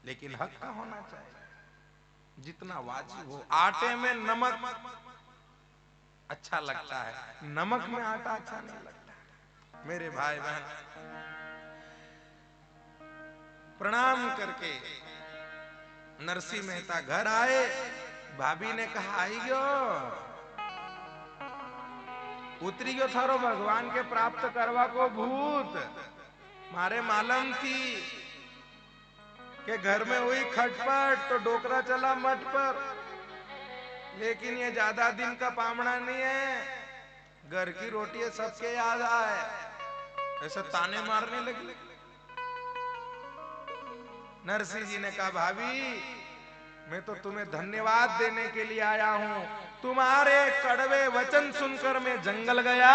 लेकिन हक का होना चाहिए, जितना वाजिब हो। आटे में नमक अच्छा लगता है, नमक में आटा अच्छा नहीं लगता। मेरे भाई बहन, प्रणाम करके नरसिंह मेहता घर आए। भाभी ने कहा, आई गयो, उतरी गयो थारो भगवान के प्राप्त करवा को भूत। मारे मालूम थी कि घर में हुई खटपट तो डोकरा चला मठ पर, लेकिन ये ज्यादा दिन का पामड़ा नहीं है। घर की रोटी सबके याद आए, ऐसे ताने मारने लगी। नरसिंह जी ने कहा, भाभी मैं तो तुम्हें धन्यवाद देने के लिए आया हूं। तुम्हारे कड़वे वचन सुनकर मैं जंगल गया,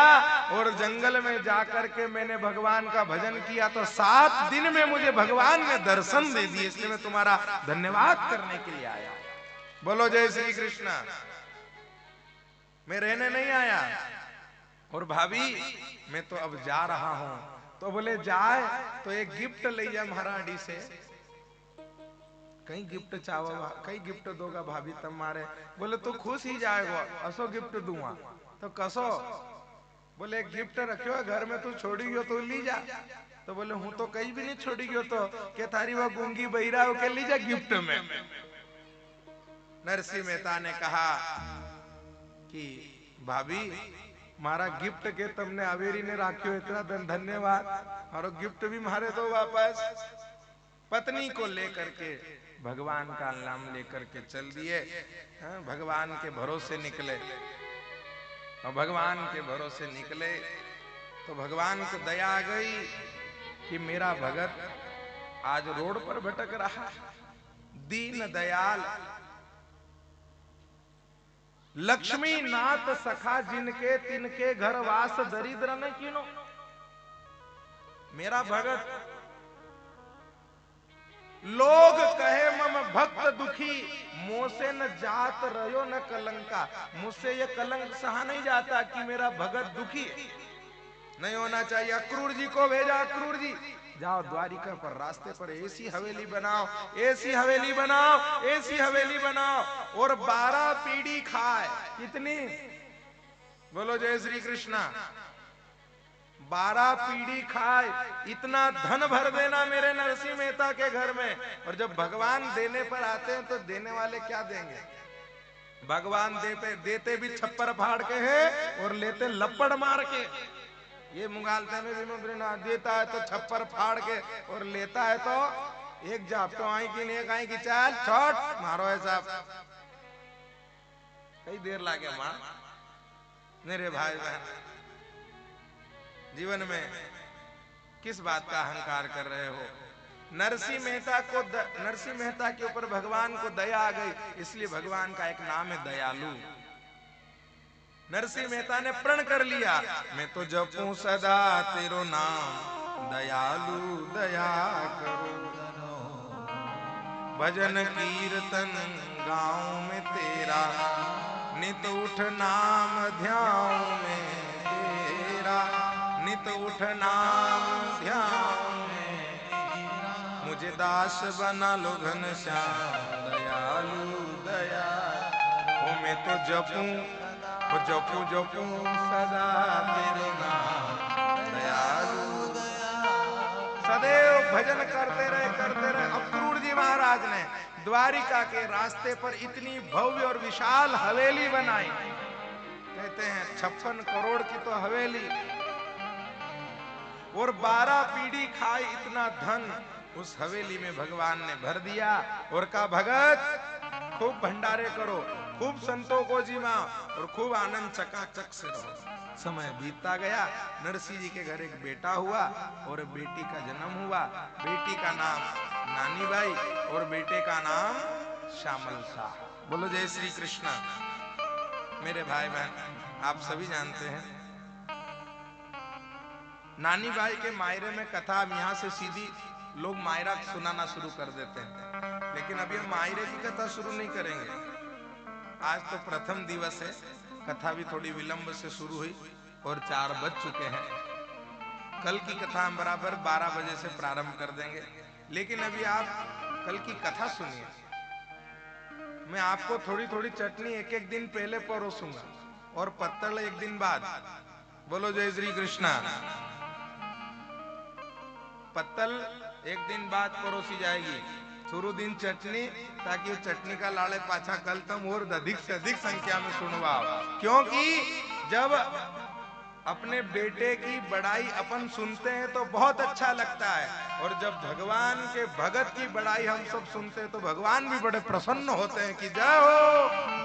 और जंगल में जाकर के मैंने भगवान का भजन किया, तो 7 दिन में मुझे भगवान ने दर्शन दे दिए, इसलिए मैं तुम्हारा धन्यवाद करने के लिए आया। बोलो जय श्री कृष्ण। मैं रहने नहीं आया। और भाभी मैं तो अब जा रहा हूं। तो बोले, जाए तो एक गिफ्ट ले जा महारानी से। कहीं गिफ्ट चाहो, कहीं गिफ्ट दोगा भाभी तुम्हारे? बोले तो खुश ही जाएगा, असो गिफ्ट दूंगा। तो कसो? बोले गिफ्ट रखियो घर में, तू छोड़ी गयो तो ली जा। तो बोले हूं तो कहीं भी नहीं छोड़ी गयो, तो के थारी वो गूंगी बहिरा के ली जा गिफ्ट में। नरसिंह मेहता ने कहा कि भाभी मारा गिफ्ट के तुमने अवेरी ने राखियो, इतना धन्यवाद, और गिफ्ट भी मारे दो वापस। पत्नी को लेकर के भगवान का नाम लेकर के चल दिए, भगवान के भरोसे निकले। और भगवान के भरोसे निकले तो भगवान को दया आ गई कि मेरा भगत आज रोड पर भटक रहा। दीन दयाल लक्ष्मी नाथ सखा जिनके, तिनके घर वास दरिद्र न कीनो। मेरा भगत, लोग कहे मम भक्त दुखी, मोसे न जात रहो न कलंका। मुझसे ये कलंक सहा नहीं जाता कि मेरा भगत दुखी नहीं होना चाहिए। अक्रूर जी को भेजा, अक्रूर जी जाओ द्वारिका पर रास्ते पर ऐसी हवेली बनाओ, ऐसी हवेली बनाओ, ऐसी हवेली बनाओ, और 12 पीढ़ी खाए। कितनी? बोलो जय श्री कृष्णा। 12 पीढ़ी खाए, इतना धन भर देना मेरे नरसिंह मेहता के घर में। और जब भगवान देने पर आते हैं तो देने वाले क्या देंगे? भगवान देते भी छप्पर फाड़ के है और लेते लपड़ मार के। ये मुगालते में भी ना देता है तो छप्पर फाड़ के, और लेता है तो एक जाप तो आई की नहीं आई की, चाल छोट मारो ऐसा। कई देर लागे मार। मेरे भाई बहन, जीवन में किस बात का अहंकार कर रहे हो? नरसिंह मेहता के ऊपर भगवान को दया आ गई, इसलिए भगवान का एक नाम है दयालु। नरसिंह मेहता ने प्रण कर लिया, मैं तो जपूं सदा तेरो नाम, दयालु दया करो। भजन कीर्तन गाँव में तेरा, नित उठ नाम ध्यान में तेरा, नित उठ नाम ध्यान में। मुझे दास बना लो घनश्याम, दयालु दया। ओ मैं तो जपूं जपूं सदा तेरे नाम, दयालु दया। सदैव भजन करते रहे। अक्रूर जी महाराज ने द्वारिका के रास्ते पर इतनी भव्य और विशाल हवेली बनाई। कहते हैं 56 करोड़ की तो हवेली, और 12 पीढ़ी खाई इतना धन उस हवेली में भगवान ने भर दिया। और कहा, भगत खूब भंडारे करो, खूब संतों को जिमा, और खूब आनंद चकाचक से रहो। समय बीतता गया। नरसिंह जी के घर एक बेटा हुआ और बेटी का जन्म हुआ। बेटी का नाम नानी बाई और बेटे का नाम श्यामल शाह। बोलो जय श्री कृष्ण। मेरे भाई बहन, आप सभी जानते हैं नानी बाई के मायरे में कथा। अब यहाँ से सीधी लोग मायरा सुनाना शुरू कर देते हैं, लेकिन अभी हम मायरे की कथा शुरू नहीं करेंगे। आज तो प्रथम दिवस है, कथा भी थोड़ी विलंब से शुरू हुई और 4 बज चुके हैं। कल की कथा हम बराबर 12 बजे से प्रारंभ कर देंगे। लेकिन अभी आप कल की कथा सुनिए। मैं आपको थोड़ी थोड़ी चटनी एक एक दिन पहले परोसूंगा और पत्तल एक दिन बाद। बोलो जय श्री कृष्णा। पत्तल एक दिन बाद परोसी जाएगी, शुरू दिन चटनी, ताकि वो चटनी का लाड़े पाछा कल तुम और अधिक से अधिक संख्या में सुनवाओ। क्योंकि जब अपने बेटे की बड़ाई अपन सुनते हैं तो बहुत अच्छा लगता है, और जब भगवान के भगत की बड़ाई हम सब सुनते हैं तो भगवान भी बड़े प्रसन्न होते हैं कि जय हो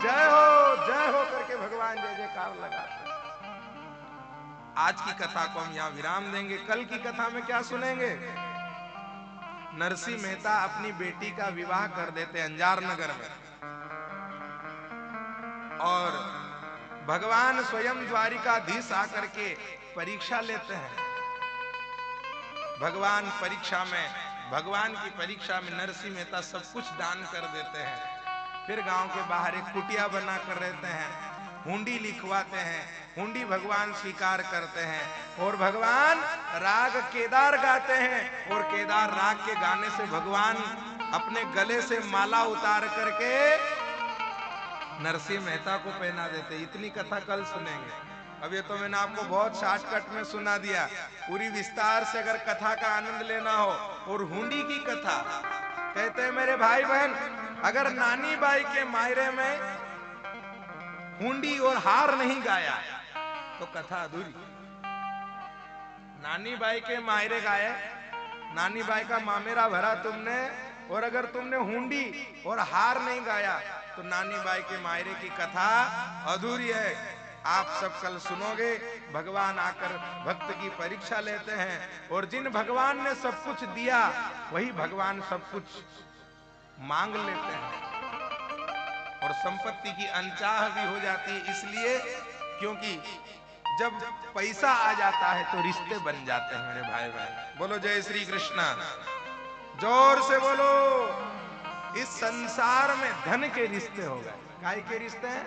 जय हो जय हो करके भगवान जय जयकार लगाते हैं। आज की कथा को हम यहाँ विराम देंगे। कल की कथा में क्या सुनेंगे? नरसिंह मेहता अपनी बेटी का विवाह कर देते अंजार नगर में, और भगवान स्वयं द्वारिकाधीश आकर के परीक्षा लेते हैं। भगवान की परीक्षा में नरसिंह मेहता सब कुछ दान कर देते हैं। फिर गांव के बाहर एक कुटिया बना कर रहते हैं, हुंडी लिखवाते हैं, हुंडी भगवान स्वीकार करते हैं, और भगवान राग केदार गाते हैं, और केदार राग के गाने से भगवान अपने गले से माला उतार करके नरसिंह मेहता को पहना देते। इतनी कथा कल सुनेंगे। अब ये तो मैंने आपको बहुत शॉर्टकट में सुना दिया। पूरी विस्तार से अगर कथा का आनंद लेना हो, और हुंडी की कथा कहते हैं मेरे भाई बहन, अगर नानी बाई के मायरे में हुंडी और हार नहीं गाया तो कथा अधूरी। नानी बाई के मायरे गाए, नानी बाई का मामेरा भरा तुमने, और अगर तुमने हुंडी और हार नहीं गाया तो नानी बाई के मायरे की कथा अधूरी है। आप सब कल सुनोगे। भगवान आकर भक्त की परीक्षा लेते हैं, और जिन भगवान ने सब कुछ दिया वही भगवान सब कुछ मांग लेते हैं, और संपत्ति की अनचाह भी हो जाती है। इसलिए क्योंकि जब पैसा आ जाता है तो रिश्ते बन जाते हैं मेरे भाई भाई। बोलो जय श्री कृष्णा, जोर से बोलो। इस संसार में धन के रिश्ते हो गए। काय के रिश्ते हैं?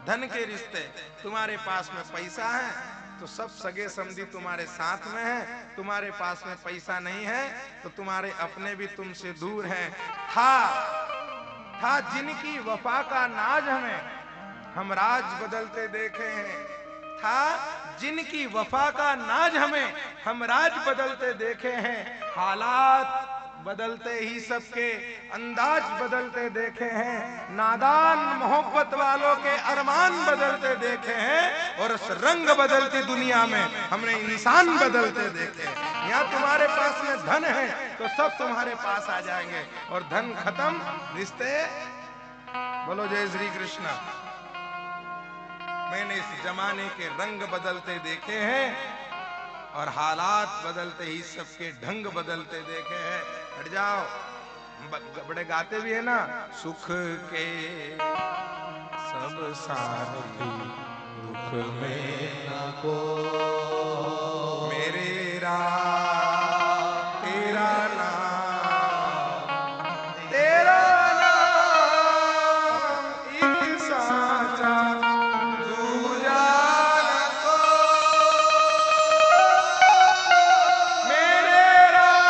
धन के रिश्ते। तुम्हारे पास में पैसा है तो सब सगे समधी तुम्हारे साथ में हैं, तुम्हारे पास में पैसा नहीं है तो तुम्हारे अपने भी तुमसे दूर हैं। था जिनकी वफा का नाज हमें, हम राज बदलते देखे हैं। था जिनकी वफा का नाज हमें, हम राज बदलते देखे हैं। हालात बदलते ही सबके अंदाज बदलते देखे हैं। नादान मोहब्बत वालों के अरमान बदलते देखे हैं, और उस रंग बदलती दुनिया में हमने इंसान बदलते देखे हैं। यहाँ तुम्हारे पास में धन है तो सब तुम्हारे पास आ जाएंगे, और धन खत्म, रिश्ते। बोलो जय श्री कृष्णा। मैंने इस जमाने के रंग बदलते देखे हैं, और हालात बदलते ही सबके ढंग बदलते देखे हैं। हट जाओ, बड़े गाते भी है ना, सुख के सब साथी दुख में न को, मेरे राम तेरा नाम, तेरा नाम एक साचा दूजा न को, मेरे राम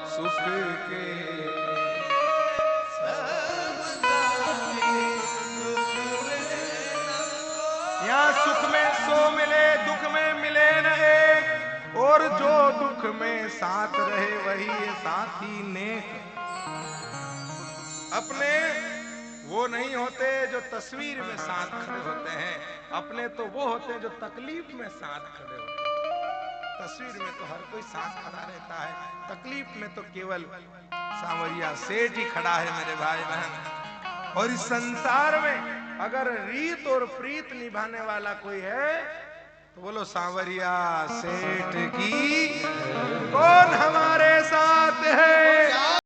सुख के यहाँ सुख में सो मिले, दुख में मिले न एक, और जो दुख में साथ रहे वही साथी नेक। अपने वो नहीं होते जो तस्वीर में साथ खड़े होते हैं, अपने तो वो होते हैं जो तकलीफ में साथ खड़े होते हैं। तस्वीर में तो हर कोई साथ खड़ा रहता है, तकलीफ में तो केवल सांवरिया सेठ ही खड़ा है मेरे भाई बहन। और इस संसार में अगर रीत और प्रीत निभाने वाला कोई है तो बोलो सांवरिया सेठ की। कौन हमारे साथ है?